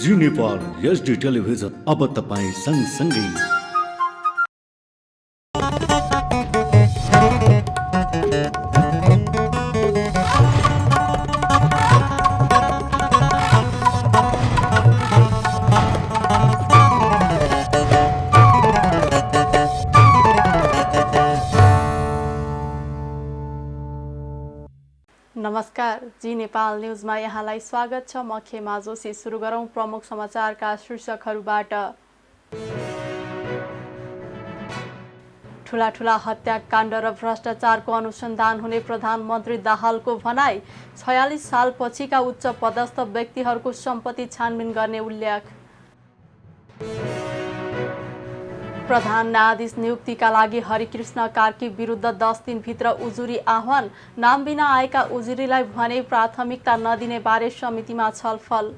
जी Nepal HD television अब तपाईँ सँगसँगै। नमस्कार, जी नेपाल न्युजमा यहाँलाई स्वागत छ। म खेमा जोशी। सुरु गरौं प्रमुख समाचारका शीर्षकहरूबाट। ठूला हत्याकाण्ड र भ्रष्टाचारको अनुसन्धान हुने प्रधानमन्त्री दाहालको भनाई। 46 सालपछिका उच्च पदस्थ व्यक्तिहरूको सम्पत्ति छानबिन गर्ने उल्लेख। प्रधान न्यायाधीश नियुक्तिका लागि हरिकृष्ण कार्की विरुद्ध 10 दिनभित्र उजुरी आह्वान। नाम बिना आएका उजुरीलाई भने प्राथमिकता नदिने बारे समितिमा छलफल।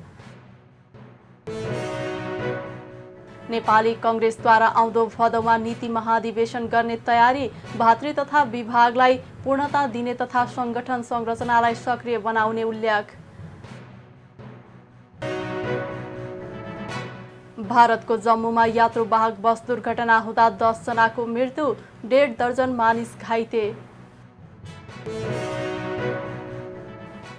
नेपाली कङ्ग्रेसद्वारा आउँदो भदौमा नीति महाधिवेशन गर्ने तयारी। भातृ तथा विभागलाई पूर्णता दिने तथा संगठन संरचनालाई सक्रिय बनाउने उल्लेख। भारतको जम्मूमा यात्रुवाहक बस दुर्घटना हुँदा 10 जनाको मृत्यु, 1.5 दर्जन मानिस घाइते।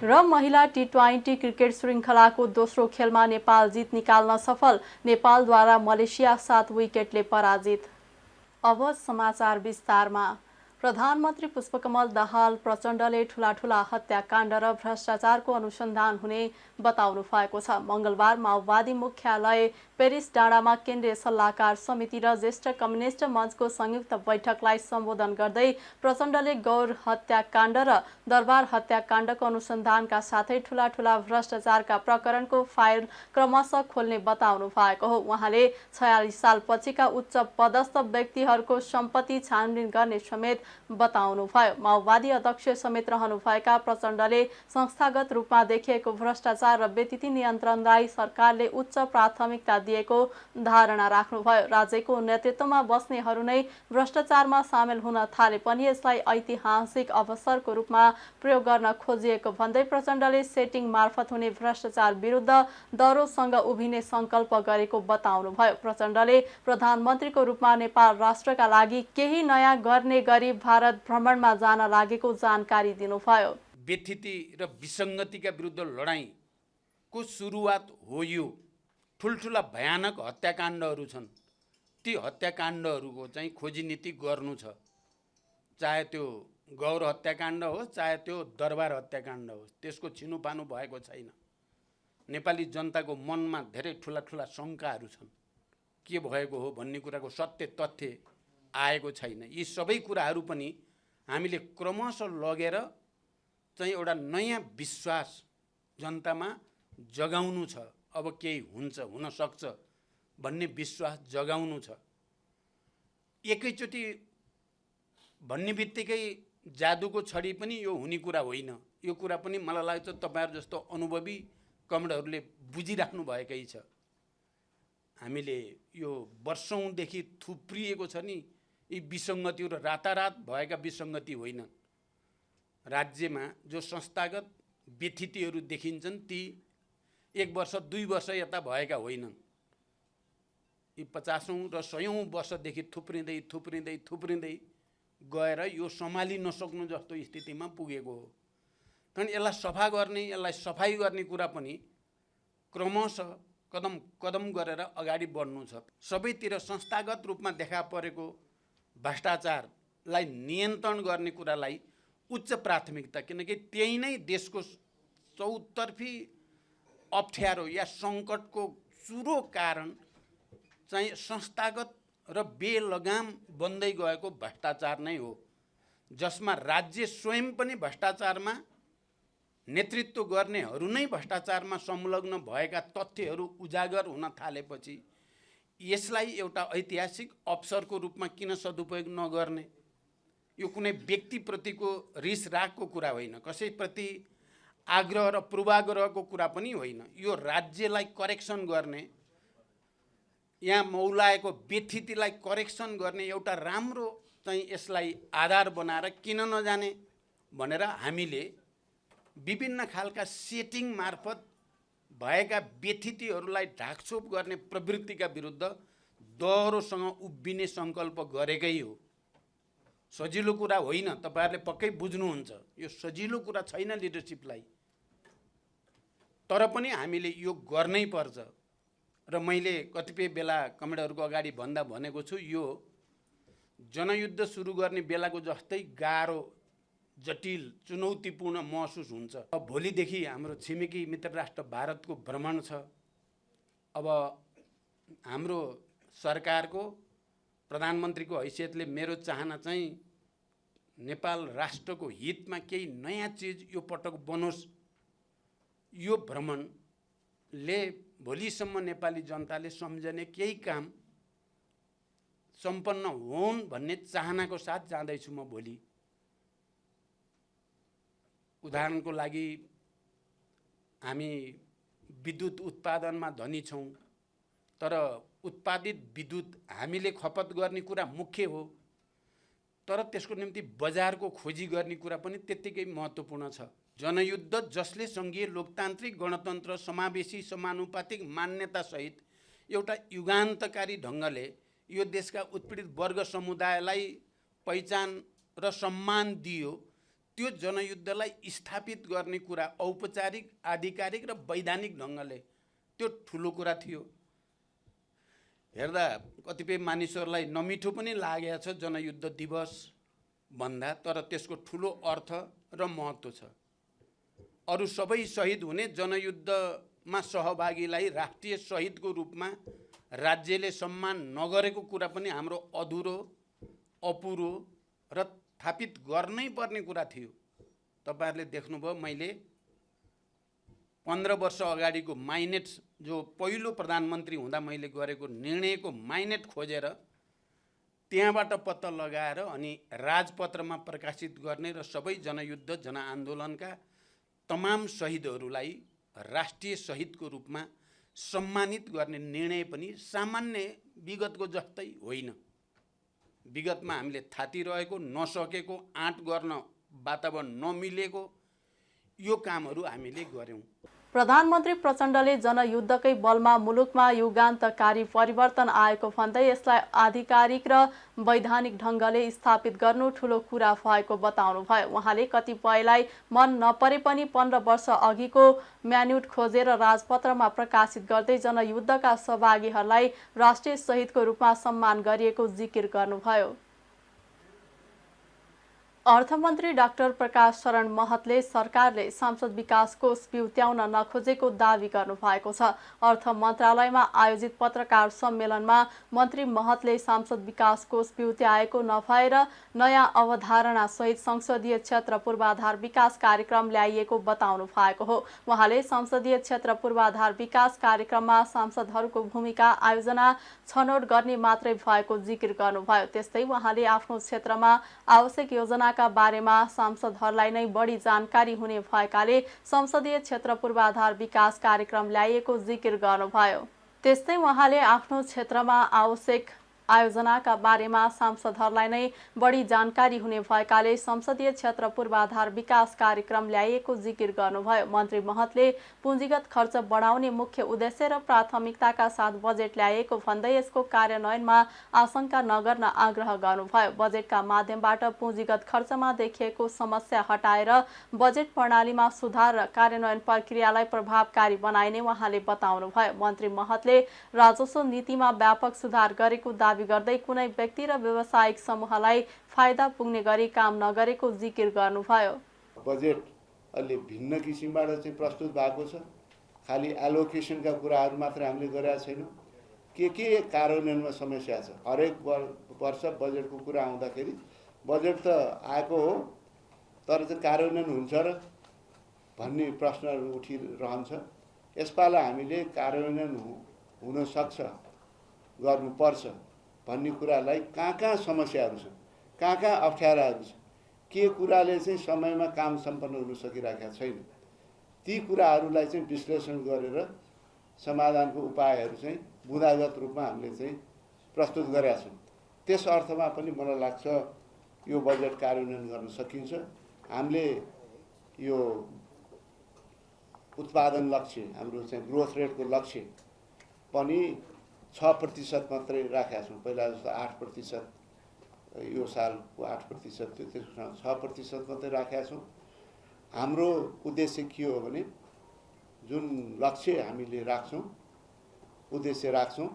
र महिला टी20 क्रिकेट श्रृङ्खलाको दोस्रो खेलमा नेपाल जित निकाल्न सफल। नेपालद्वारा मलेसिया 7 विकेटले पराजित। अब समाचार विस्तारमा। प्रधानमन्त्री पुष्पकमल दाहाल प्रचण्डले ठूला हत्याकाण्ड र भ्रष्टाचारको अनुसन्धान हुने बताउनु भएको छ। मंगलबार माओवादी मुख्यालय पेरिस डाँडामा केन्द्रीय सल्लाहकार समिति र ज्येष्ठ कम्युनिस्ट मञ्चको संयुक्त बैठकलाई सम्बोधन गर्दै प्रचण्डले गौर हत्याकाण्ड र दरबार हत्याकाण्डको अनुसन्धानका साथै ठूला भ्रष्टाचारका प्रकरणको फाइल क्रमशः खोल्ने बताउनु भएको हो। उहाँले 46 सालपछिका उच्च पदस्थ व्यक्तिहरूको सम्पत्ति छानबिन गर्ने समेत बताउनुभयो। माओवादी अध्यक्ष समेत रहनुभएका प्रचण्डले संस्थागत रूपमा देखिएको भ्रष्टाचार र व्यतिथि नियन्त्रणलाई सरकारले उच्च प्राथमिकता दिएको धारणा राख्नुभयो। राज्यको नेतृत्वमा बस्नेहरू नै भ्रष्टाचारमा सामेल हुन थाले पनि यसलाई ऐतिहासिक अवसरको रूपमा प्रयोग गर्न खोजिएको भन्दै प्रचण्डले सेटिङ मार्फत हुने भ्रष्टाचार विरुद्ध दरोसँग उभिने संकल्प गरेको बताउनुभयो। प्रचण्डले प्रधानमन्त्रीको रूपमा नेपाल राष्ट्रका लागि केही नयाँ गर्ने गरी भारत भ्रमणमा जान लागेको जानकारी दिनुभयो। व्यथिति र विसङ्गतिका विरुद्ध लडाईँको सुरुवात हो यो। ठुल्ठुला भयानक हत्याकाण्डहरू छन्। ती हत्याकाण्डहरूको चाहिँ खोजी नीति गर्नु छ। चाहे त्यो गौर हत्याकाण्ड होस्, चाहे त्यो दरबार हत्याकाण्ड होस्, त्यसको छिनुपानु भएको छैन। नेपाली जनताको मनमा धेरै ठुला शङ्काहरू छन्। के भएको हो भन्ने कुराको सत्य तथ्य आएको छैन। यी सबै कुराहरू पनि हामीले क्रमशः लगेर चाहिँ एउटा नयाँ विश्वास जनतामा जगाउनु छ। अब केही हुन्छ, हुन सक्छ भन्ने विश्वास जगाउनु छ। एकैचोटि भन्ने बित्तिकै जादुको छडी पनि यो हुने कुरा होइन। यो कुरा पनि मलाई लाग्छ तपाईहरु जस्तो अनुभवी कमरेडहरूले बुझिराख्नु भएकै छ। हामीले यो वर्षौंदेखि थुप्रिएको छ नि यी विसङ्गतिहरू रातारात भएका विसङ्गति होइन। राज्यमा जो संस्थागत व्यथितिहरू देखिन्छन् ती 1 वर्ष 2 वर्ष यता भएका होइनन्। यी 50औं र 100औं वर्षदेखि थुप्रिँदै गएर यो सम्हालि नसक्नु जस्तो स्थितिमा पुगेको हो। तर यसलाई सफा गर्ने, यसलाई सफाई गर्ने कुरा पनि क्रमशः कदम गरेर अगाडि बढ्नु छ। सबैतिर संस्थागत रूपमा देखा परेको भ्रष्टाचारलाई नियन्त्रण गर्ने कुरालाई उच्च प्राथमिकता, किनकि त्यही नै देशको चौतर्फी अप्ठ्यारो या सङ्कटको चुरो कारण चाहिँ संस्थागत र बेलगाम बन्दै गएको भ्रष्टाचार नै हो, जसमा राज्य स्वयं पनि भ्रष्टाचारमा नेतृत्व गर्नेहरू नै भ्रष्टाचारमा संलग्न भएका तथ्यहरू उजागर हुन थालेपछि यसलाई एउटा ऐतिहासिक अवसरको रूपमा किन सदुपयोग नगर्ने? यो कुनै व्यक्तिप्रतिको रिस रागको कुरा होइन, कसैप्रति आग्रह र पूर्वाग्रहको कुरा पनि होइन। यो राज्यलाई करेक्सन गर्ने, यहाँ मौलाएको व्यथितिलाई करेक्सन गर्ने एउटा राम्रो चाहिँ यसलाई आधार बनाएर किन नजाने भनेर हामीले विभिन्न खालका सेटिङ मार्फत भएका व्यथितिहरूलाई ढाकछोप गर्ने प्रवृत्तिका विरुद्ध दोहोरोसँग उभिने सङ्कल्प गरेकै हो। सजिलो कुरा होइन, तपाईहरुले पक्कै बुझ्नुहुन्छ। यो सजिलो कुरा छैन लिडरशिपलाई, तर पनि हामीले यो गर्नै पर्छ। र मैले कतिपय बेला कमेडहरूको अगाडि भन्दा भनेको छु, यो जनयुद्ध सुरु गर्ने बेलाको जस्तै गाह्रो, जटिल, चुनौतीपूर्ण महसुस हुन्छ। अब भोलिदेखि हाम्रो छिमेकी मित्र राष्ट्र भारतको भ्रमण छ। अब हाम्रो सरकारको प्रधानमन्त्रीको हैसियतले मेरो चाहना चाहिँ नेपाल राष्ट्रको हितमा केही नयाँ चिज यो पटक बनोस्। यो भ्रमणले भोलिसम्म नेपाली जनताले सम्झने केही काम सम्पन्न होन् भन्ने चाहनाको साथ जाँदैछु म भोलि। उदाहरणको लागि हामी विद्युत उत्पादनमा धनी छौँ, तर उत्पादित विद्युत हामीले खपत गर्ने कुरा मुख्य हो, तर त्यसको निम्ति बजारको खोजी गर्ने कुरा पनि त्यत्तिकै महत्त्वपूर्ण छ। जनयुद्ध जसले सङ्घीय लोकतान्त्रिक गणतन्त्र समावेशी समानुपातिक मान्यता सहित एउटा युगान्तकारी ढङ्गले यो देशका उत्पीडित वर्ग समुदायलाई पहिचान र सम्मान दियो, त्यो जनयुद्धलाई स्थापित गर्ने कुरा औपचारिक, आधिकारिक र वैधानिक ढङ्गले त्यो ठुलो कुरा थियो। हेर्दा कतिपय मानिसहरूलाई नमिठो पनि लागेको छ जनयुद्ध दिवस भन्दा, तर त्यसको ठुलो अर्थ र महत्त्व छ। अरू सबै शहीद हुने जनयुद्धमा सहभागीलाई राष्ट्रिय शहीदको रूपमा राज्यले सम्मान नगरेको कुरा पनि हाम्रो अधुरो, अपुरो र स्थापित गर्नै पर्ने कुरा थियो। तपाईहरुले देख्नुभयो, मैले 15 वर्ष अगाडिको माइनेट, जो पहिलो प्रधानमन्त्री हुँदा मैले गरेको निर्णयको माइनेट खोजेर त्यहाँबाट पत्ता लगाएर अनि राजपत्रमा प्रकाशित गर्ने र सबै जनयुद्ध जनआन्दोलनका तमाम शहीदहरूलाई राष्ट्रिय शहीदको रूपमा सम्मानित गर्ने निर्णय पनि सामान्य विगतको जस्तै होइन। विगतमा हामीले थातिरहेको, नसकेको, आँट गर्न वातावरण नमिलेको यो कामहरू हामीले गर्यौं। प्रधानमन्त्री प्रचण्डले जनयुद्धकै बलमा मुलुकमा युगान्तकारी परिवर्तन आएको भन्दै यसलाई आधिकारिक र वैधानिक ढङ्गले स्थापित गर्नु ठूलो कुरा भएको बताउनुभयो। उहाँले कतिपयलाई मन नपरे पनि 15 वर्ष अघिको म्यान्युट खोजेर राजपत्रमा प्रकाशित गर्दै जनयुद्धका सहभागीहरूलाई राष्ट्रिय शहीदको रूपमा सम्मान गरिएको जिकिर गर्नुभयो। अर्थमन्त्री डाक्टर प्रकाश शरण महतले सरकारले सांसद विकास कोष पिउत्याउन नखोजेको दावी गर्नुभएको छ। अर्थ मन्त्रालयमा आयोजित पत्रकार सम्मेलनमा मन्त्री महतले सांसद विकास कोष पिउत्याएको नभएर नयाँ अवधारणा सहित संसदीय क्षेत्र पूर्वाधार विकास कार्यक्रम ल्याइएको बताउनु भएको हो। उहाँले संसदीय क्षेत्र पूर्वाधार विकास कार्यक्रममा सांसदहरूको भूमिका, आयोजना, छनौट गर्ने मात्रै भएको जिकिर गर्नुभयो। त्यस्तै उहाँले आफ्नो क्षेत्रमा आवश्यक योजना का बारेमा सांसदहरूलाई नै बढी जानकारी हुने भएकाले संसदीय क्षेत्र पूर्वाधार विकास कार्यक्रम ल्याइएको जिकिर गर्नुभयो। त्यस्तै उहाँले आफ्नो क्षेत्रमा आवश्यक आयोजनाका बारेमा सांसदहरूलाई नै बढी जानकारी हुने भएकाले संसदीय क्षेत्र पूर्वाधार विकास कार्यक्रम ल्याइएको जिकिर गर्नुभयो। मन्त्री महतले पुँजीगत खर्च बढाउने मुख्य उद्देश्य र प्राथमिकताका साथ बजेट ल्याइएको भन्दै यसको कार्यान्वयनमा आशंका नगर्न आग्रह गर्नुभयो। बजेटका माध्यमबाट पुँजीगत खर्चमा देखिएको समस्या हटाएर बजेट प्रणालीमा सुधार र कार्यान्वयन प्रक्रियालाई प्रभावकारी बनाइने उहाँले बताउनुभयो। मन्त्री महतले राजस्व नीतिमा व्यापक सुधार गरेको दावी गर्दै कुनै व्यक्ति र व्यावसायिक समूहलाई फाइदा पुग्ने गरी काम नगरेको जिकिर गर्नुभयो। बजेट अलि भिन्न किसिमबाट चाहिँ प्रस्तुत भएको छ। खाली एलोकेसनका कुराहरू मात्र हामीले गरेका छैनौँ। के कार्यान्वयनमा समस्या छ, हरेक वर्ष बजेटको कुरा आउँदाखेरि बजेट त आएको हो, तर चाहिँ कार्यान्वयन हुन्छ र भन्ने प्रश्नहरू उठिरहन्छ। यसपालि हामीले कार्यान्वयन हुन सक्छ, गर्नुपर्छ भन्ने कुरालाई कहाँ समस्याहरू छन्, कहाँ अप्ठ्याराहरू छन्, के कुराले चाहिँ समयमा काम सम्पन्न हुन सकिरहेका छैन, ती कुराहरूलाई चाहिँ विश्लेषण गरेर समाधानको उपायहरू चाहिँ बुँदागत रूपमा हामीले चाहिँ प्रस्तुत गरेका छौँ। त्यस अर्थमा पनि मलाई लाग्छ यो बजेट कार्यान्वयन गर्न सकिन्छ। हामीले यो उत्पादन लक्ष्य हाम्रो चाहिँ ग्रोथ रेटको लक्ष्य पनि 6% मात्रै राखेका छौँ। पहिला जस्तो 8%, यो सालको 8% थियो, त्यसमा 6% मात्रै राखेका छौँ। हाम्रो उद्देश्य के हो भने जुन लक्ष्य हामीले राख्छौँ, उद्देश्य राख्छौँ,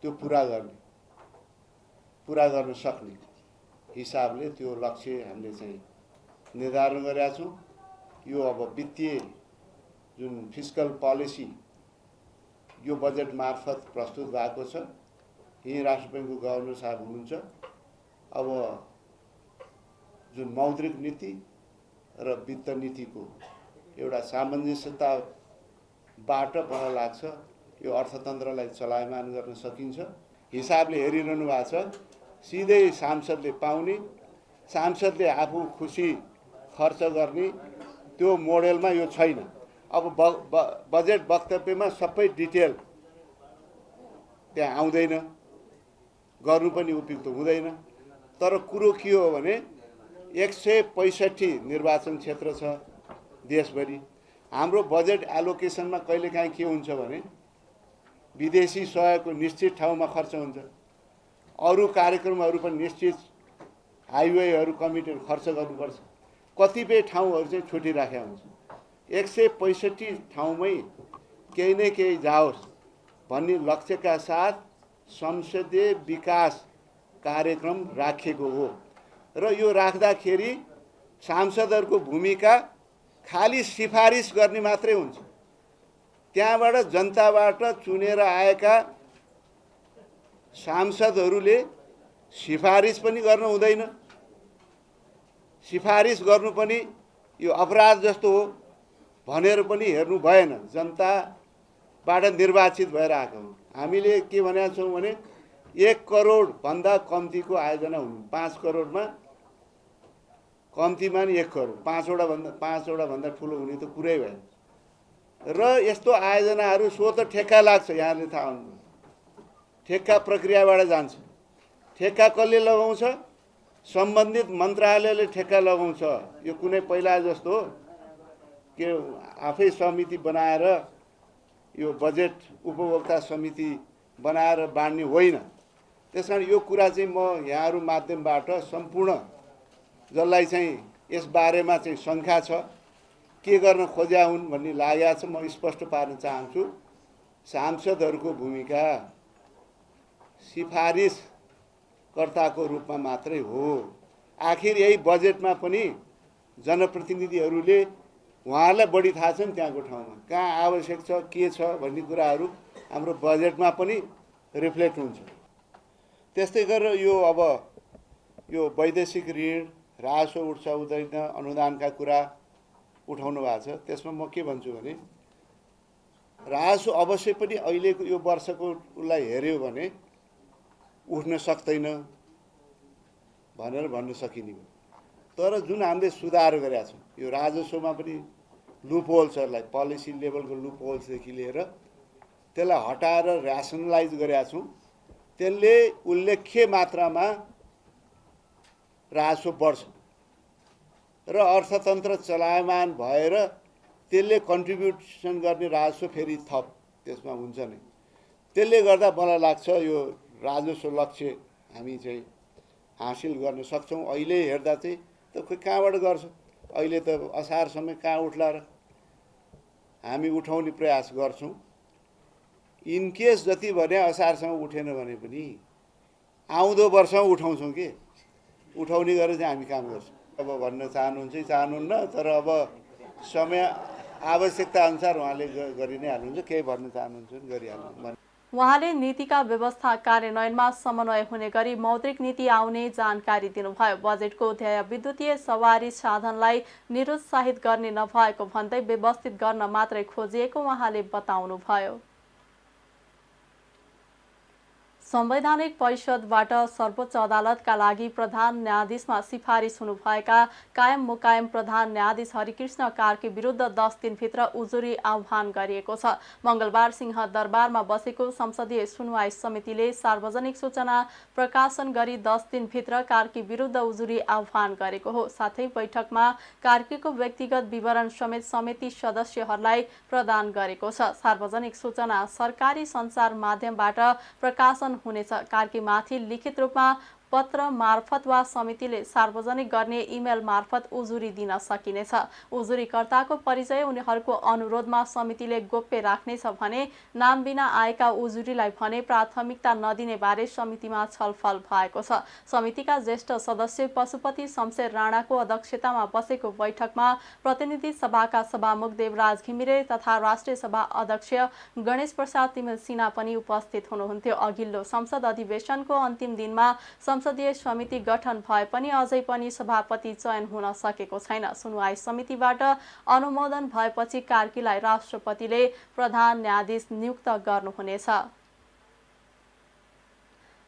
त्यो पुरा गर्न सक्ने हिसाबले त्यो लक्ष्य हामीले चाहिँ निर्धारण गरेका छौँ। यो अब वित्तीय जुन फिस्कल पोलिसी यो बजेट मार्फत प्रस्तुत भएको छ। यही राष्ट्र बैङ्कको गभर्नर साहब हुनुहुन्छ। अब जुन मौद्रिक नीति र वित्त नीतिको एउटा सामञ्जस्यताबाट मलाई लाग्छ यो अर्थतन्त्रलाई चलायमान गर्न सकिन्छ। हिसाबले हेरिरहनु भएको छ, सिधै सांसदले पाउने, सांसदले आफू खुसी खर्च गर्ने त्यो मोडेलमा यो छैन। अब बजेट वक्तव्यमा सबै डिटेल त्यहाँ आउँदैन, गर्नु पनि उपयुक्त हुँदैन। तर कुरो के हो भने 165 निर्वाचन क्षेत्र छ देशभरि। हाम्रो बजेट एलोकेसनमा कहिलेकाहीँ के हुन्छ भने विदेशी सहयोगको निश्चित ठाउँमा खर्च हुन्छ, अरू कार्यक्रमहरू पनि निश्चित हाइवेहरू कमिटीहरू खर्च गर्नुपर्छ, कतिपय ठाउँहरू चाहिँ छुटिराखेका हुन्छ। 165 ठाउँमै केही न केही जाओस् भन्ने लक्ष्यका साथ संसदीय विकास कार्यक्रम राखिएको हो। र यो राख्दाखेरि सांसदहरूको भूमिका खाली सिफारिस गर्ने मात्रै हुन्छ। त्यहाँबाट जनताबाट चुनेर आएका सांसदहरूले सिफारिस पनि गर्न हुँदैन। सिफारिस गर्नु पनि यो अपराध जस्तो हो भनेर पनि हेर्नु भएन। जनताबाट निर्वाचित भएर आएको हो। हामीले के भनेका छौँ भने 1 करोड भन्दा कम्तीको आयोजना हुनु, 5 करोडमा कम्तीमा नि 1 करोड, 5वटा भन्दा ठुलो हुने त कुरै भएन। र यस्तो आयोजनाहरू सो त ठेक्का लाग्छ, यहाँले थाहा हुनु, ठेक्का प्रक्रियाबाट जान्छ। ठेक्का कसले लगाउँछ? सम्बन्धित मन्त्रालयले ठेक्का लगाउँछ। यो कुनै पहिला जस्तो के आफै समिति बनाएर यो बजेट उपभोक्ता समिति बनाएर बाँड्ने होइन। त्यसकारण यो कुरा चाहिँ म यहाँहरू माध्यमबाट सम्पूर्ण जसलाई चाहिँ यस बारेमा चाहिँ शङ्का छ, के गर्न खोज्या हुन् भन्ने लागेको छ, म स्पष्ट पार्न चाहन्छु। सांसदहरूको भूमिका सिफारिसकर्ताको रूपमा मात्रै हो। आखिर यही बजेटमा पनि जनप्रतिनिधिहरूले उहाँहरूलाई बढी थाहा छ नि त्यहाँको ठाउँमा कहाँ आवश्यक छ, के छ भन्ने कुराहरू हाम्रो बजेटमा पनि रिफ्लेक्ट हुन्छ। त्यस्तै गरेर यो अब यो वैदेशिक ऋण, राजस्व उठ्छ हुँदैन, अनुदानका कुरा उठाउनु भएको छ। त्यसमा म के भन्छु भने राजस्व अवश्य पनि अहिलेको यो वर्षको उसलाई हेऱ्यो भने उठ्न सक्दैन भनेर भन्न सकिने हो। तर जुन हामीले सुधार गरेका छौँ यो राजस्वमा पनि लुपहोल्सहरूलाई, पोलिसी लेभलको लुपहोल्सदेखि लिएर त्यसलाई हटाएर ऱ्यासनलाइज गरेका छौँ। त्यसले उल्लेख्य मात्रामा राजस्व बढ्छ र अर्थतन्त्र चलायमान भएर त्यसले कन्ट्रिब्युसन गर्ने राजस्व फेरि थप त्यसमा हुन्छ नै। त्यसले गर्दा मलाई लाग्छ यो राजस्व लक्ष्य हामी चाहिँ हासिल गर्न सक्छौँ। अहिले हेर्दा चाहिँ त खोइ कहाँबाट गर्छ, अहिले त असारसम्म कहाँ उठ्ला र। हामी उठाउने प्रयास गर्छौँ। इनकेस जति भने असारसम्म उठेन भने पनि आउँदो वर्षमा उठाउँछौँ कि उठाउने गरेर चाहिँ हामी काम गर्छौँ। अब भन्न चाहनुहुन्छ चाहनुहुन्न, तर अब समय आवश्यकता अनुसार उहाँले गरि नै हाल्नुहुन्छ। केही भन्न चाहनुहुन्छ भने गरिहाल्नु। उहाँले नीतिका व्यवस्था कार्यान्वयनमा समन्वय हुने गरी मौद्रिक नीति आउने जानकारी दिनुभयो। बजेटको ध्येय विद्युतीय सवारी साधनलाई निरुत्साहित गर्ने नभएको भन्दै व्यवस्थित गर्न मात्रै खोजिएको उहाँले बताउनुभयो। संवैधानिक परिषदबाट सर्वोच्च अदालतका लागि प्रधान न्यायाधीशमा सिफारिस हुनुभएका कायम मुकायम प्रधान न्यायाधीश हरिकृष्ण कार्की विरुद्ध 10 दिनभित्र उजुरी आह्वान गरिएको छ। मंगलबार सिंहदरबारमा बसेको संसदीय सुनवाई समितिले सार्वजनिक सूचना प्रकाशन गरी 10 दिनभित्र कार्की विरुद्ध उजुरी आह्वान गरेको हो। साथै बैठकमा कार्कीको व्यक्तिगत विवरण समेत समिति सदस्यहरूलाई प्रदान गरेको छ। सार्वजनिक सूचना सरकारी सञ्चार माध्यमबाट प्रकाशन हुनेछ। कार्कीमाथि लिखित रूपमा पत्र मार्फत वा समितिले सार्वजनिक गर्ने इमेल मार्फत उजुरी दिन सकिनेछ। उजुरीकर्ताको परिचय उनीहरूको अनुरोधमा समितिले गोप्य राख्नेछ भने नाम बिना आएका उजुरीलाई भने प्राथमिकता नदिने बारे समितिमा छलफल भएको छ। समितिका ज्येष्ठ सदस्य पशुपति शमशेर राणाको अध्यक्षतामा बसेको बैठकमा प्रतिनिधि सभाका सभामुख देवराज घिमिरे तथा राष्ट्रिय सभा अध्यक्ष गणेश प्रसाद तिमिल सिन्हा पनि उपस्थित हुनुहुन्थ्यो। अघिल्लो संसद अधिवेशनको अन्तिम दिनमा संसदीय समिति गठन भए पनि अझै पनि सभापति चयन हुन सकेको छैन। सुनवाई समितिबाट अनुमोदन भएपछि कार्कीलाई राष्ट्रपतिले प्रधान न्यायाधीश नियुक्त गर्नुहुनेछ।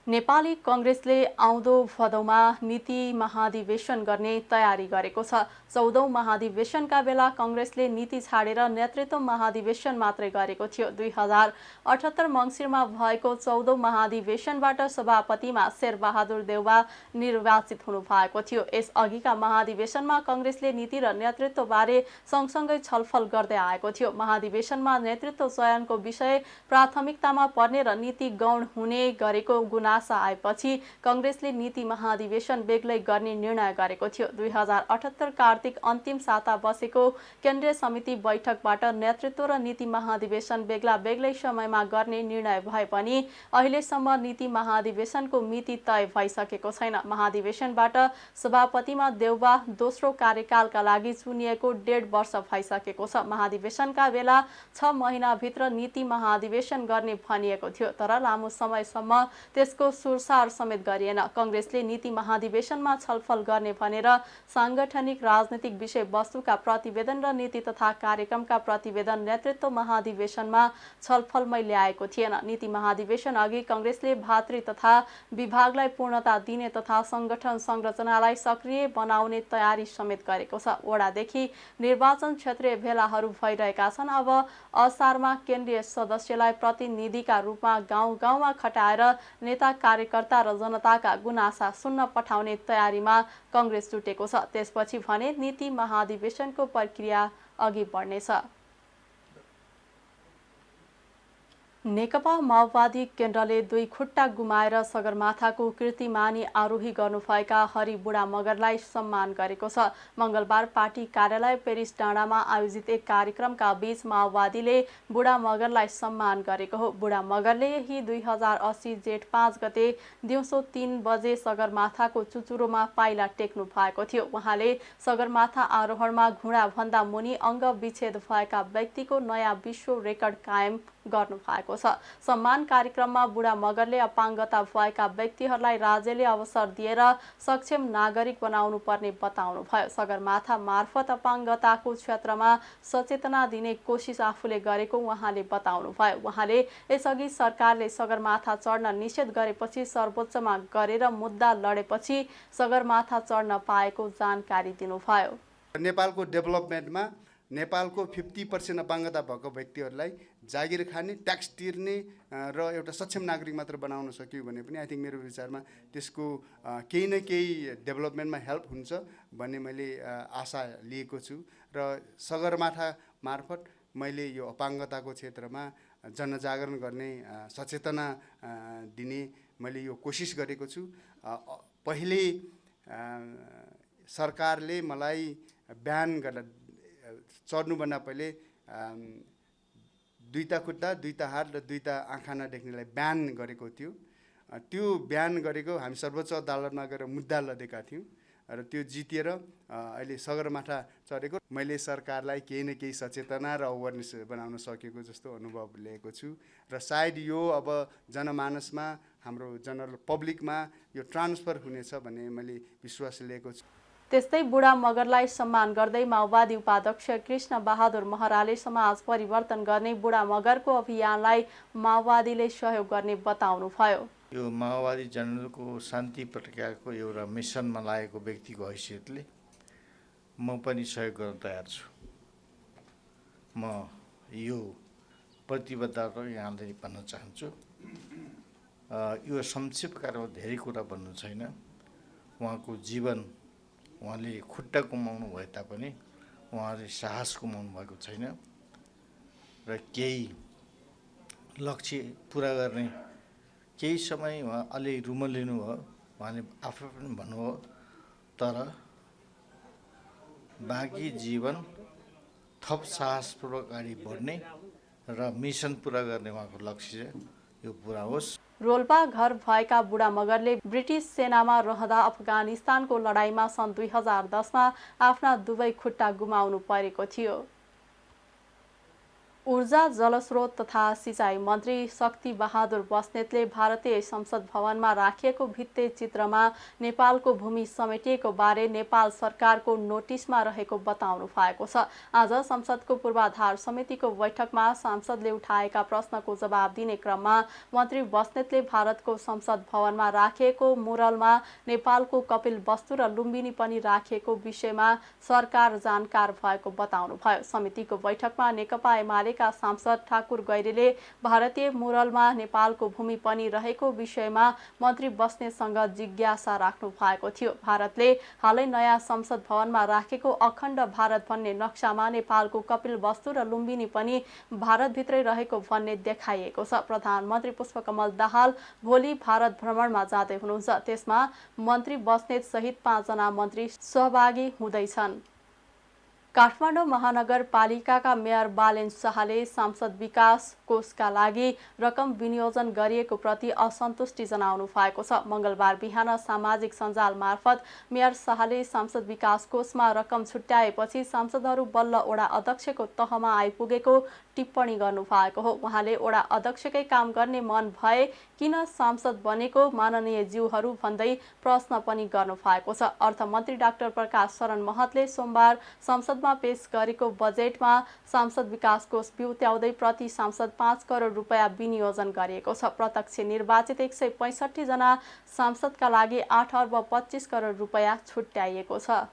नेपाली कांग्रेसले आउँदो भदौमा नीति महाधिवेशन गर्ने तयारी गरेको छ। 14औं महाधिवेशनका बेला कांग्रेसले नीति छाडेर नेतृत्व महाधिवेशन मात्रै गरेको थियो। 2078 मङ्सिरमा भएको 14औं महाधिवेशनबाट सभापतिमा शेरबहादुर देउवा निर्वाचित हुनु भएको थियो। यस अघिका महाधिवेशनमा कांग्रेसले नीति र नेतृत्वबारे सँगसँगै छलफल गर्दै आएको थियो। महाधिवेशनमा नेतृत्व चयनको विषय प्राथमिकतामा पर्ने र नीति गौण हुने गरेको गुनासा आएपछि कांग्रेसले नीति महाधिवेशन बेग्लै गर्ने निर्णय गरेको थियो। 2078 कार्तिक अन्तिम साता बसेको केन्द्रीय समिति बैठकबाट नेतृत्व र नीति महाधिवेशन बेग्ला बेग्लै समयमा गर्ने निर्णय भए पनि अहिलेसम्म नीति महाधिवेशनको मिति तय भइसकेको छैन। महाधिवेशनबाट सभापतिमा देउवा दोस्रो कार्यकालका लागि चुनिएको 1.5 वर्ष भइसकेको छ। महाधिवेशनका बेला 6 महिनाभित्र नीति महाधिवेशन गर्ने भनिएको थियो, तर लामो समयसम्म त्यसको सुरसार समेत गरिएन। कांग्रेसले नीति महाधिवेशनमा छलफल गर्ने भनेर सांगठनिक राजनीतिक विषयवस्तुका प्रतिवेदन र नीति तथा कार्यक्रमका प्रतिवेदन नेतृत्व महाधिवेशनमा छलफलमै ल्याएको थिएन। नीति महाधिवेशन अघि कांग्रेसले भातृ तथा विभागलाई पूर्णता दिने तथा संगठन संरचनालाई सक्रिय बनाउने तयारी समेत गरेको छ। वडादेखि निर्वाचन क्षेत्रीय भेलाहरू भइरहेका छन्। अब असारमा केन्द्रीय सदस्यलाई प्रतिनिधिका रूपमा गाउँ गाउँमा खटाएर नेता कार्यकर्ता र जनताका गुनासा सुन्न पठाउने तयारीमा कांग्रेस जुटेको छ। त्यसपछि भने नीति महाधिवेशनको प्रक्रिया अघि बढ्नेछ। नेकपा माओवादी केन्द्रले 2 खुट्टा गुमाएर सगरमाथाको कीर्तिमानी आरोही गर्नुभएका हरि बुढा मगरलाई सम्मान गरेको छ। मंगलबार पार्टी कार्यालय पेरिस डाँडामा आयोजित एक कार्यक्रमका बीच माओवादीले बुढा मगरलाई सम्मान गरेको हो। बुढा मगरले यही 2080 जेठ 5 गते दिउँसो 3 बजे सगरमाथाको चुचुरोमा पाइला टेक्नु भएको थियो। उहाँले सगरमाथा आरोहणमा घुँडाभन्दा मुनि अङ्ग विच्छेद भएका व्यक्तिको नयाँ विश्व रेकर्ड कायम गर्नु भएको छ। सम्मान कार्यक्रममा बुढा मगरले अपाङ्गता भएका व्यक्तिहरूलाई राज्यले अवसर दिएर सक्षम नागरिक बनाउनु पर्ने बताउनु भयो। सगरमाथा मार्फत अपाङ्गताको क्षेत्रमा सचेतना दिने कोसिस आफूले गरेको उहाँले बताउनु भयो। उहाँले यसअघि सरकारले सगरमाथा चढ्न निषेध गरेपछि सर्वोच्चमा गरेर मुद्दा लडेपछि सगरमाथा चढ्न पाएको जानकारी दिनुभयो। नेपालको डेभलपमेन्टमा नेपालको 50% अपाङ्गता भएको व्यक्तिहरूलाई जागिर खाने, ट्याक्स तिर्ने र एउटा सक्षम नागरिक मात्र बनाउन सक्यो भने पनि आई थिङ्क मेरो विचारमा त्यसको केही न केही डेभलपमेन्टमा हेल्प हुन्छ भन्ने मैले आशा लिएको छु। र सगरमाथा मार्फत मैले यो अपाङ्गताको क्षेत्रमा जनजागरण गर्ने, सचेतना दिने मैले यो कोसिस गरेको छु। पहिले सरकारले मलाई बिहान गरेर चढ्नुभन्दा पहिले 2टा खुट्टा, 2टा हात र 2टा आँखा नदेख्नेलाई ब्यान गरेको थियो। त्यो ब्यान गरेको हामी सर्वोच्च अदालतमा गएर मुद्दा लडेका थियौँ र त्यो जितेर अहिले सगरमाथा चढेको मैले सरकारलाई केही न केही सचेतना र अवेरनेस बनाउन सकेको जस्तो अनुभव लिएको छु र सायद यो अब जनमानसमा, हाम्रो जनरल पब्लिकमा यो ट्रान्सफर हुनेछ भन्ने मैले विश्वास लिएको छु। त्यस्तै बुढा मगरलाई सम्मान गर्दै माओवादी उपाध्यक्ष कृष्ण बहादुर महराले समाज परिवर्तन गर्ने बुढा मगरको अभियानलाई माओवादीले सहयोग गर्ने बताउनुभयो। यो माओवादी जनरलको शान्ति प्रक्रियाको एउटा मिसनमा लागेको व्यक्तिको हैसियतले म पनि सहयोग गर्न तयार छु। म यो प्रतिबद्धता यहाँलाई भन्न चाहन्छु। यो संक्षिप्त कार्यमा धेरै कुरा भन्नु छैन। उहाँको जीवन उहाँले खुट्टा गुमाउनु भए तापनि उहाँले साहस गुमाउनु भएको छैन र केही लक्ष्य पुरा गर्ने केही समय उहाँ अलि रुमलिनु भयो। उहाँले आफै पनि भन्नुभयो, तर बाँकी जीवन थप साहसपूर्वक अगाडि बढ्ने र मिसन पुरा गर्ने उहाँको लक्ष्य चाहिँ यो पुरा होस्। रोल्पा घर भएका बुढा मगरले ब्रिटिस सेनामा रहँदा अफगानिस्तानको लडाईँमा सन् 2010मा आफ्ना दुवै खुट्टा गुमाउनु परेको थियो। ऊर्जा जलस्रोत तथा सिँचाइ मन्त्री शक्ति बहादुर बस्नेतले भारतीय संसद भवनमा राखिएको भित्ते चित्रमा नेपालको भूमि समेटिएको बारे नेपाल सरकारको नोटिसमा रहेको बताउनु भएको छ। आज संसदको पूर्वाधार समितिको बैठकमा सांसदले उठाएका प्रश्नको जवाब दिने क्रममा मन्त्री बस्नेतले भारतको संसद भवनमा राखिएको मुरलमा नेपालको कपिलवस्तु र लुम्बिनी पनि राखिएको विषयमा सरकार जानकार भएको बताउनुभयो। समितिको बैठकमा नेकपा एमाले सांसद ठाकुर गैरेले भारतीय मुरलमा नेपालको भूमि पनि रहेको विषयमा मन्त्री बस्नेतसँग जिज्ञासा राख्नु भएको थियो। भारतले हालै नयाँ संसद भवनमा राखेको अखण्ड भारत भन्ने नक्सामा नेपालको कपिलवस्तु र लुम्बिनी पनि भारतभित्रै रहेको भन्ने देखाइएको छ। प्रधानमन्त्री पुष्पकमल दाहाल भोलि भारत भ्रमणमा जाँदै हुनुहुन्छ। त्यसमा मन्त्री बस्नेत सहित 5 जना मन्त्री सहभागी हुँदैछन्। काठमाडौँ महानगरपालिकाका मेयर बालेन शाहले सांसद विकास कोषका लागि रकम विनियोजन गरिएको प्रति असन्तुष्टि जनाउनु भएको छ। मंगलबार बिहान सामाजिक सञ्जाल मार्फत मेयर शाहले सांसद विकास कोषमा रकम छुट्याएपछि सांसदहरू बल्ल वडा अध्यक्षको तहमा आइपुगेको टिप्पणी गर्नु भएको हो। उहाँले वडा अध्यक्षकै काम गर्ने मन भए किन सांसद बनेको माननीय ज्यूहरू भन्दै प्रश्न पनि गर्नु भएको छ। अर्थमन्त्री डाक्टर प्रकाश शरण महतले सोमबार संसदमा पेश गरेको बजेटमा सांसद विकास कोष बिउत्याउँदै प्रति सांसद 5 करोड रुपैयाँ विनियोजन गरिएको छ। प्रत्यक्ष निर्वाचित 165 जना सांसदका लागि 8 अर्ब 25 करोड रुपैयाँ छुट्याइएको छ।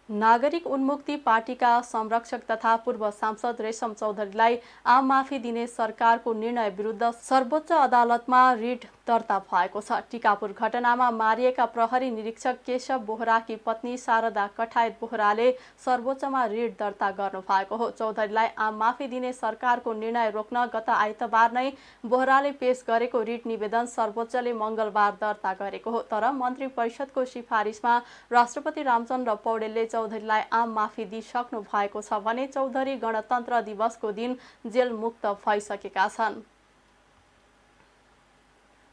नागरिक उन्मुक्ति पार्टीका संरक्षक तथा पूर्व सांसद रेशम चौधरीलाई आम माफी दिने सरकारको निर्णय विरुद्ध सर्वोच्च अदालतमा रिट दर्ता भएको छ। टिकापुर घटनामा मारिएका प्रहरी निरीक्षक केशव बोहराकी पत्नी शारदा कठायत बोहराले सर्वोच्चमा रिट दर्ता गर्नु भएको हो। चौधरीलाई आम माफी दिने सरकारको निर्णय रोक्न गत आइतबार नै बोहराले पेश गरेको रिट निवेदन सर्वोच्चले मंगलबार दर्ता गरेको हो। तर मन्त्री परिषदको सिफारिसमा राष्ट्रपति रामचन्द्र पौडेलले चौधरीलाई आम माफी दिइसक्नु भएको छ भने चौधरी गणतन्त्र दिवसको दिन जेल मुक्त भइसकेका छन्।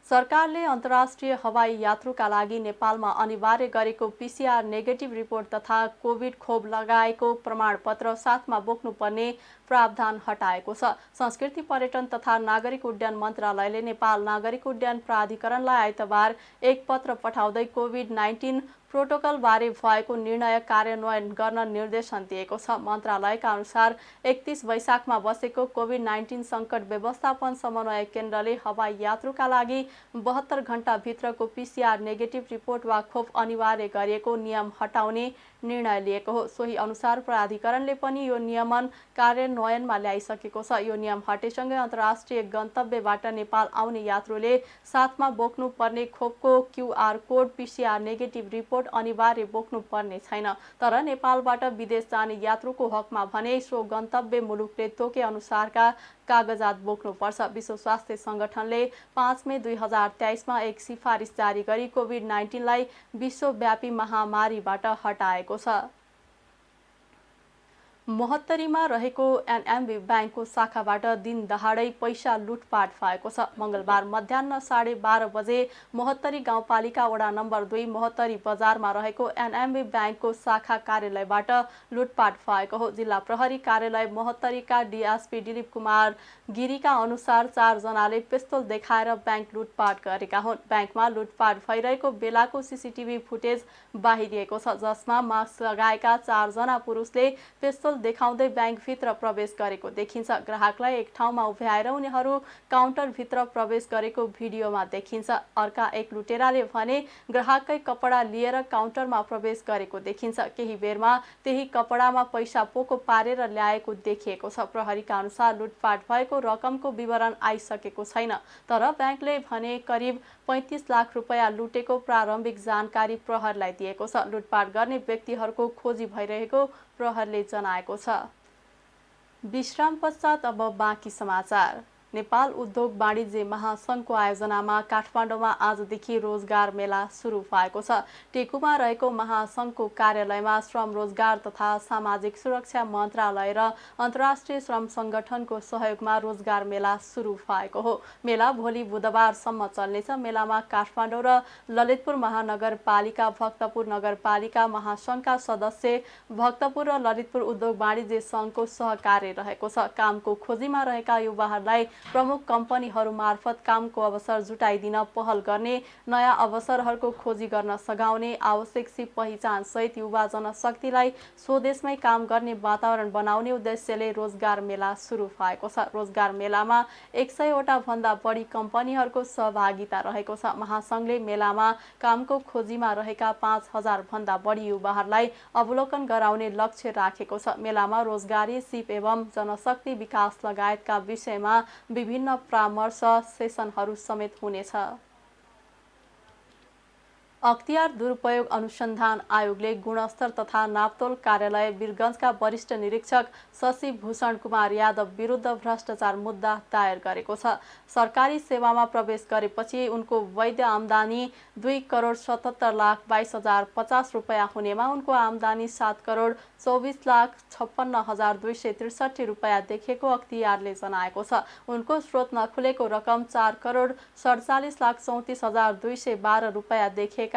सरकारले अन्तर्राष्ट्रिय हवाई यात्रुका लागि नेपालमा अनिवार्य गरेको पीसीआर नेगेटिभ रिपोर्ट तथा कोभिड खोप लगाएको प्रमाणपत्र साथमा बोक्नुपर्ने प्रावधान हटाएको छ। संस्कृति पर्यटन तथा नागरिक उड्डयन मन्त्रालयले नेपाल नागरिक उड्डयन प्राधिकरणलाई आइतबार एक पत्र पठाउँदै कोभिड-19 प्रोटोकलबारे भएको निर्णय कार्यान्वयन गर्न निर्देशन दिएको छ। मन्त्रालयका अनुसार 31 वैशाखमा बसेको कोभिड-19 सङ्कट व्यवस्थापन समन्वय केन्द्रले हवाई यात्रुका लागि 72 घण्टाभित्रको पीसीआर नेगेटिभ रिपोर्ट वा खोप अनिवार्य गरिएको नियम हटाउने निर्णय लिएको हो। सोही अनुसार प्राधिकरणले पनि यो नियमन कार्यान्वयनमा ल्याइसकेको छ। यो नियम हटेसँगै अन्तर्राष्ट्रिय गन्तव्यबाट नेपाल आउने यात्रुले साथमा बोक्नु पर्ने खोपको QR code PCR negative report अनिवार्य बोक्नु पर्ने छैन। तर नेपालबाट विदेश जाने यात्रुको हकमा भने सो गन्तव्य मुलुकले तोके अनुसारका कागजात बोक्नुपर्छ। विश्व स्वास्थ्य संगठनले 5 मे 2023मा एक सिफारिस जारी गरी कोभिड-19 लाई विश्वव्यापी महामारीबाट हटाएको छ। मोहत्तरीमा रहेको एनएमबी ब्याङ्कको शाखाबाट दिन दहाडै पैसा लुटपाट भएको छ। मंगलबार मध्याह्न 12:30 बजे मोहत्तरी गाउँपालिका वडा नम्बर 2 मोहत्तरी बजारमा रहेको एनएमबी ब्याङ्कको शाखा कार्यालयबाट लुटपाट भएको हो। जिल्ला प्रहरी कार्यालय मोहत्तरीका डीएसपी दिलीप कुमार गिरीका अनुसार 4 जनाले पिस्तोल देखाएर ब्याङ्क लुटपाट गरेका हुन्। ब्याङ्कमा लुटपाट भइरहेको बेलाको सीसीटीभी फुटेज बाहिरिएको छ, जसमा मास्क लगाएका 4 जना पुरुषले पिस्तोल पिस्तोल देखाउँदै ब्याङ्कभित्र प्रवेश गरेको देखिन्छ। ग्राहकलाई एक ठाउँमा उभ्याएर उनीहरू काउन्टरभित्र प्रवेश गरेको भिडियोमा देखिन्छ। अर्का एक लुटेराले भने ग्राहककै कपडा लिएर काउन्टरमा प्रवेश गरेको देखिन्छ। केही बेरमा त्यही कपडामा पैसा पोको पारेर ल्याएको देखिएको छ। प्रहरीका अनुसार लुटपाट भएको रकमको विवरण आइसकेको छैन, तर ब्याङ्कले भने करिब 35 लाख रुपैयाँ लुटेको प्रारम्भिक जानकारी प्रहरीलाई दिएको छ। लुटपाट गर्ने व्यक्तिहरूको खोजी भइरहेको प्रहरीले जनाएको छ। विश्राम पश्चात अब बाँकी समाचार। नेपाल उद्योग वाणिज्य महासङ्घको आयोजनामा काठमाडौँमा आजदेखि रोजगार मेला सुरु भएको छ। टेकुमा रहेको महासङ्घको कार्यालयमा श्रम रोजगार तथा सामाजिक सुरक्षा मन्त्रालय र अन्तर्राष्ट्रिय श्रम सङ्गठनको सहयोगमा रोजगार मेला सुरु भएको हो। मेला भोलि बुधबारसम्म चल्नेछ। मेलामा काठमाडौँ र ललितपुर महानगरपालिका, भक्तपुर नगरपालिका महासङ्घका सदस्य, भक्तपुर र ललितपुर उद्योग वाणिज्य सङ्घको सहकार्य रहेको छ। कामको खोजीमा रहेका युवाहरूलाई प्रमुख कम्पनीहरू मार्फत कामको अवसर जुटाइदिन पहल गर्ने, नयाँ अवसरहरूको खोजी गर्न सघाउने, आवश्यक सिप पहिचान सहित युवा जनशक्तिलाई स्वदेशमै काम गर्ने वातावरण बनाउने उद्देश्यले रोजगार मेला सुरु भएको छ। रोजगार मेलामा 100 वटा भन्दा बढी कम्पनीहरूको सहभागिता रहेको छ। महासङ्घले मेलामा कामको खोजीमा रहेका 5000 भन्दा बढी युवाहरूलाई अवलोकन गराउने लक्ष्य राखेको छ। मेलामा रोजगारी, सिप एवं जनशक्ति विकास लगायतका विषयमा विभिन्न परामर्श सेसनहरू समेत हुनेछ। अख्तियार दुरुपयोग अनुसन्धान आयोगले गुणस्तर तथा नापतोल कार्यालय वीरगञ्जका वरिष्ठ निरीक्षक शशि भूषण कुमार यादव विरुद्ध भ्रष्टाचार मुद्दा दायर गरेको छ। सरकारी सेवामा प्रवेश गरेपछि उनको वैध आम्दानी 2,77,22,050 रुपैयाँ हुनेमा उनको आम्दानी 7,24,56,263 रुपैयाँ देखेको अख्तियारले जनाएको छ। उनको स्रोत नखुलेको रकम 4,47,34,212 रुपैयाँ देखेकाले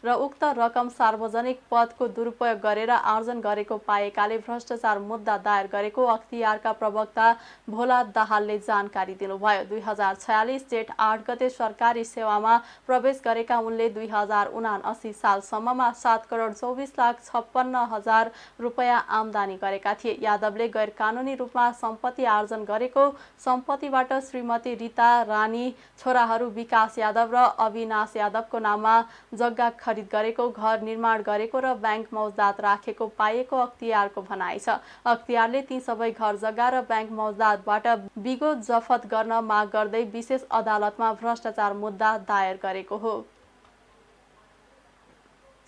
र उक्त रकम सार्वजनिक पदको दुरुपयोग गरेर आर्जन गरेको पाएकाले भ्रष्टाचार मुद्दा दायर गरेको अख्तियारका प्रवक्ता भोला दाहालले जानकारी दिनुभयो। 2046 जेठ 8 गते सरकारी सेवामा प्रवेश गरेका उनले 2079 सालसम्ममा 7,24,56,000 रुपैयाँ आम्दानी गरेका थिए। यादवले गैर कानुनी रूपमा सम्पत्ति आर्जन गरेको, सम्पत्तिबाट श्रीमती रीता रानी, छोराहरू विकास यादव र अविनाश यादवको नाममा जग्गा खरिद गरेको, घर निर्माण गरेको र ब्याङ्क मौजदात राखेको पाइएको अख्तियारको भनाइ छ। अख्तियारले ती सबै घर जग्गा र ब्याङ्क मौजदातबाट बिगो जफत गर्न माग गर्दै विशेष अदालतमा भ्रष्टाचार मुद्दा दायर गरेको हो।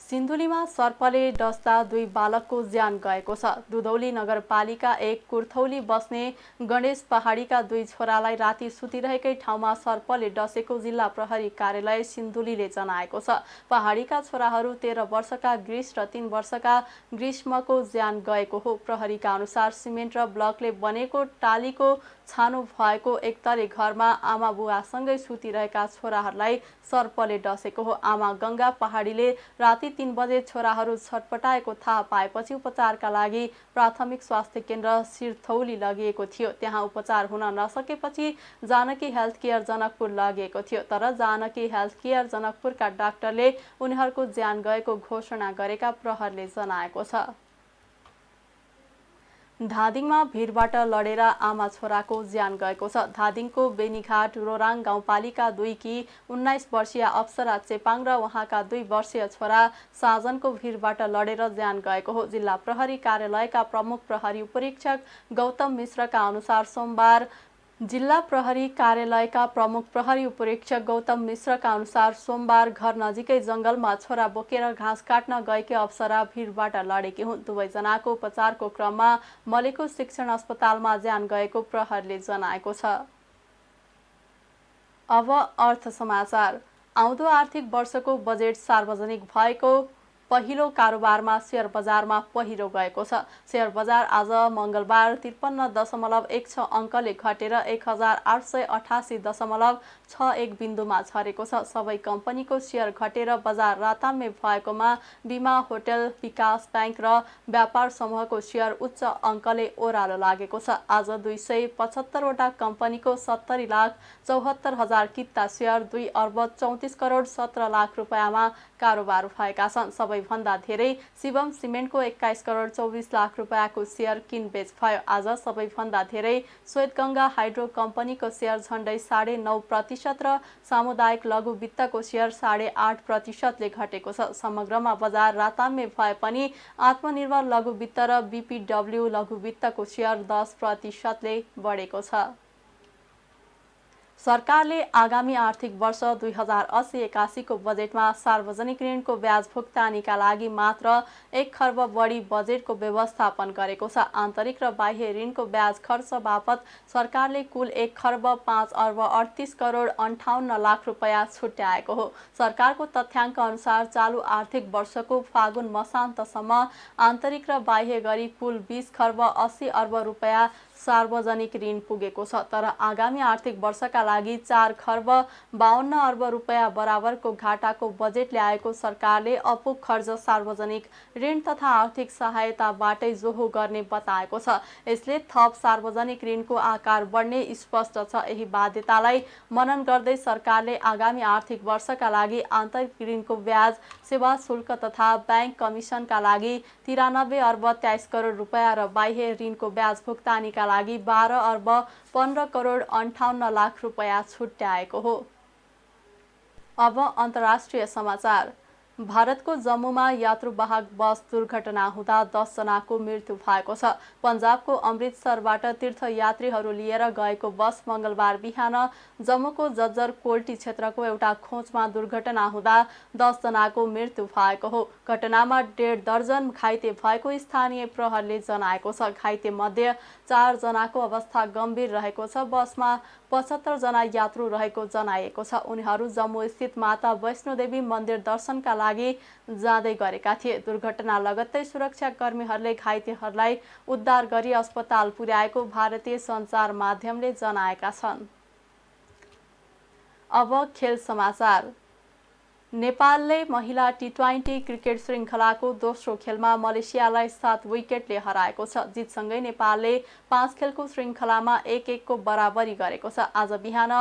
सिन्धुलीमा सर्पले डस्दा 2 बालकको ज्यान गएको छ। दुधौली नगरपालिका 1 कुर्थौली बस्ने गणेश पहाडीका 2 छोरालाई राति सुतिरहेकै ठाउँमा सर्पले डसेको जिल्ला प्रहरी कार्यालय सिन्धुलीले जनाएको छ। पहाडीका छोराहरू 13 वर्षका ग्रीष र 3 वर्षका ग्रीष्मको ज्यान गएको हो। प्रहरीका अनुसार सिमेन्ट र ब्लकले बनेको टालीको छानो भएको एकतले घरमा आमा बुवासँगै सुतिरहेका छोराहरूलाई सर्पले डसेको हो। आमा गङ्गा पहाडीले राति 3 बजे छोराहरू छटपटाएको थाहा पाएपछि उपचारका लागि प्राथमिक स्वास्थ्य केन्द्र सिरथौली लगिएको थियो। त्यहाँ उपचार हुन नसकेपछि जानकी हेल्थ केयर जनकपुर लगिएको थियो, तर जानकी हेल्थ केयर जनकपुरका डाक्टरले उनीहरूको ज्यान गएको घोषणा गरेका प्रहरीले जनाएको छ। धादिङमा भिरबाट लडेर आमा छोराको ज्यान गएको छ। धादिङको बेनीघाट रोराङ गाउँपालिका 2 की 19 वर्षीय अप्सरा चेपाङ र उहाँका 2 वर्षीय छोरा साजनको भिरबाट लडेर ज्यान गएको हो। जिल्ला प्रहरी कार्यालयका प्रमुख प्रहरी उपरीक्षक गौतम मिश्रका अनुसार सोमबार जिल्ला प्रहरी कार्यालयका प्रमुख प्रहरी उपरीक्षक गौतम मिश्रका अनुसार सोमबार घर नजिकै जंगलमा छोरा बोकेर घाँस काट्न गएकी अप्सरा भिरबाट लडेकी हुन्। दुवैजनाको उपचारको क्रममा मलेको शिक्षण अस्पतालमा ज्यान गएको प्रहरीले जनाएको छ। अब अर्थ समाचार। आउँदो आर्थिक वर्षको बजेट सार्वजनिक भएको पहिलो कारोबारमा शेयर बजारमा पहिरो गएको छ। शेयर बजार आज मंगलबार 53.16 अङ्कले घटेर 1888.61 बिन्दुमा झरेको छ। सबै कम्पनीको शेयर घटेर बजार राताम्य भएकोमा बीमा, होटल, विकास बैंक र व्यापार समूहको शेयर उच्च अङ्कले ओह्रालो लागेको छ। आज 275 वटा कम्पनीको 70,74,000 किता शेयर 2 अर्ब 34 करोड 17 लाख रुपैयाँमा कारोबार भएका छन्। सबैभन्दा धेरै शिवम सिमेन्टको 21 करोड 24 लाख रुपैयाँको सेयर किनबेच भयो। आज सबैभन्दा धेरै श्वेतगङ्गा हाइड्रो कम्पनीको सेयर झन्डै 9.5% र सामुदायिक लघु वित्तको सेयर 8.5%ले घटेको छ। समग्रमा बजार राताम्य भए पनि आत्मनिर्भर लघु वित्त र बीपीडब्ल्यू लघु वित्तको सेयर 10%ले बढेको छ। सरकारले आगामी आर्थिक वर्ष 2080-81 को बजेटमा सार्वजनिक ऋणको ब्याज भुक्तानीका लागि मात्र 1 खर्ब बढी बजेटको व्यवस्थापन गरेको छ। आन्तरिक र बाह्य ऋणको ब्याज खर्च बापत सरकारले कुल 1 खर्ब 5 अर्ब 38 करोड 58 लाख रुपैयाँ छुट्याएको हो। सरकारको तथ्याङ्क अनुसार चालु आर्थिक वर्षको फागुन मसान्तसम्म आन्तरिक र बाह्य गरी कुल 20 खर्ब 80 अर्ब रुपैयाँ सार्वजनिक ऋण पुगेको छ। तर आगामी आर्थिक वर्षका लागि 4 खर्ब 52 अर्ब रुपैयाँ बराबरको घाटाको बजेट ल्याएको सरकारले अपुग खर्च सार्वजनिक ऋण तथा आर्थिक सहायताबाटै जोहो गर्ने बताएको छ। यसले थप सार्वजनिक ऋणको आकार बढ्ने स्पष्ट छ। यही बाध्यतालाई मनन गर्दै सरकारले आगामी आर्थिक वर्षका लागि आन्तरिक ऋणको ब्याज, सेवा शुल्क तथा ब्याङ्क कमिसनका लागि 93 अर्ब 23 करोड रुपैयाँ र बाह्य ऋणको ब्याज भुक्तानीका लागि 12 अर्ब 15 करोड 58 लाख रुपैयाँ छुट्याएको हो। अब अन्तर्राष्ट्रिय समाचार। भारतको जम्मूमा यात्रुवाहक बस दुर्घटना हुँदा 10 जनाको मृत्यु भएको छ। पन्जाबको अमृतसरबाट तीर्थयात्रीहरू लिएर गएको बस मङ्गलबार बिहान जम्मूको जज्जर कोल्टी क्षेत्रको एउटा खोजमा दुर्घटना हुँदा 10 जनाको मृत्यु भएको हो। घटनामा 1.5 दर्जन घाइते भएको स्थानीय प्रहरले जनाएको छ। घाइते मध्ये 4 जनाको अवस्था गम्भीर रहेको छ। बसमा 75 जना यात्रु रहेको जनाइएको छ। उनीहरू जम्मू स्थित माता वैष्णोदेवी मन्दिर दर्शनका लागि जाँदै गरेका थिए। दुर्घटना लगत्तै सुरक्षाकर्मीहरूले घाइतेहरूलाई उद्धार गरी अस्पताल पुर्याएको भारतीय सञ्चार माध्यमले जनाएका छन्। अब खेल समाचार। नेपालले महिला टी20 क्रिकेट श्रृङ्खलाको दोस्रो खेलमा मलेसियालाई 7 विकेटले हराएको छ। जितसँगै नेपालले 5 खेलको श्रृङ्खलामा 1-1 को बराबरी गरेको छ। आज बिहान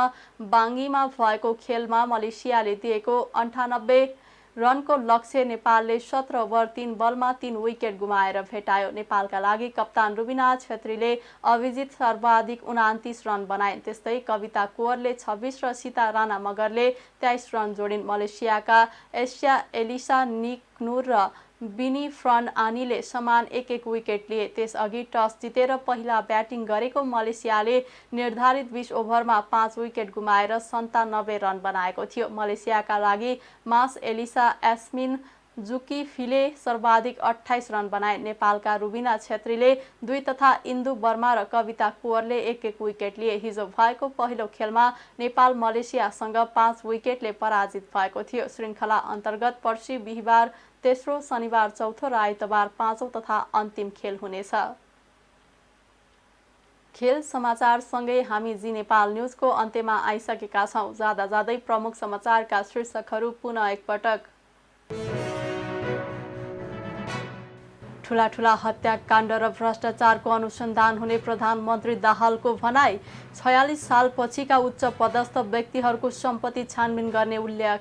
बाङ्गीमा भएको खेलमा मलेसियाले दिएको 98 रनको लक्ष्य नेपालले 17 ओभर 3 बलमा 3 विकेट गुमाएर भेटायो। नेपालका लागि कप्तान रुबिना छेत्रीले अभिजित सर्वाधिक 29 रन बनाए। त्यस्तै कविता कुँवरले 26 र सीता राणा मगरले 23 रन जोडिन्। मलेसियाका एसिया एलिसा निकनुर र बिनी फ्रन आनीले समान 1-1 विकेट लिए। त्यसअघि टस जितेर पहिला ब्याटिङ गरेको मलेसियाले निर्धारित 20 ओभरमा 5 विकेट गुमाएर 97 रन बनाएको थियो। मलेसियाका लागि मास एलिसा एस्मिन जुकिफीले सर्वाधिक 28 रन बनाए। नेपालका रुबिना छेत्रीले 2 तथा इन्दु वर्मा र कविता कुँवरले 1-1 विकेट लिए। हिजो भएको पहिलो खेलमा नेपाल मलेसियासँग 5 विकेटले पराजित भएको थियो। श्रृङ्खला अन्तर्गत पर्सि बिहिबार तेस्रो, शनिबार चौथो र आइतबार 5औं तथा अन्तिम खेल हुनेछ। खेल समाचारसँगै हामी जी नेपाल न्युजको अन्त्यमा आइसकेका छौँ। जाँदा जाँदै प्रमुख समाचारका शीर्षकहरू पुनः एकपटक। ठुला हत्याकाण्ड र भ्रष्टाचारको अनुसन्धान हुने प्रधानमन्त्री दाहालको भनाई। 46 सालपछिका उच्च पदस्थ व्यक्तिहरूको सम्पत्ति छानबिन गर्ने उल्लेख।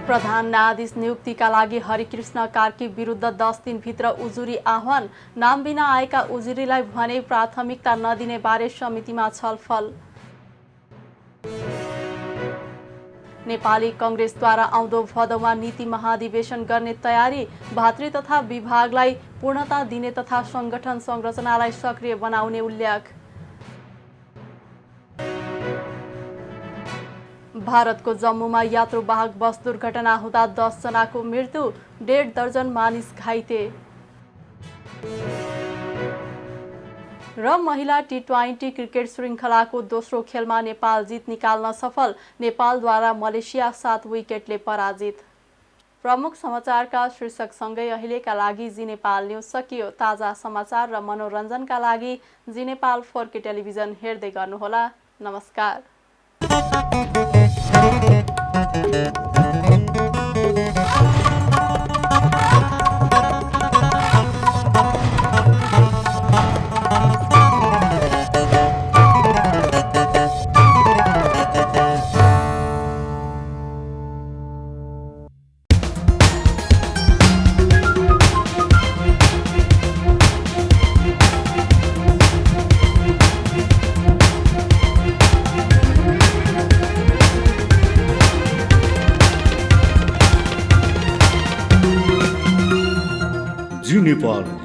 प्रधान न्यायाधीश नियुक्तिका लागि हरिकृष्ण कार्की विरुद्ध 10 दिनभित्र उजुरी आह्वान। नाम बिना आएका उजुरीलाई भने प्राथमिकता नदिने बारे समितिमा छलफल। नेपाली कङ्ग्रेसद्वारा आउँदो भदौमा नीति महाधिवेशन गर्ने तयारी। भातृ तथा विभागलाई पूर्णता दिने तथा संगठन संरचनालाई सक्रिय बनाउने उल्लेख। भारतको जम्मूमा यात्रुवाहक बस दुर्घटना हुँदा 10 जनाको मृत्यु, 1.5 दर्जन मानिस घाइते। र महिला टी20 क्रिकेट श्रृङ्खलाको दोस्रो खेलमा नेपाल जित निकाल्न सफल। नेपालद्वारा मलेसिया 7 विकेटले पराजित। प्रमुख समाचारका शीर्षकसँगै अहिलेका लागि जी नेपाल न्युज सकियो। ताजा समाचार र मनोरञ्जनका लागि जी नेपाल 4K टेलिभिजन हेर्दै गर्नुहोला। नमस्कार।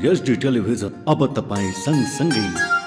एचडी टेलिभिजन अब तपाईँ सँगसँगै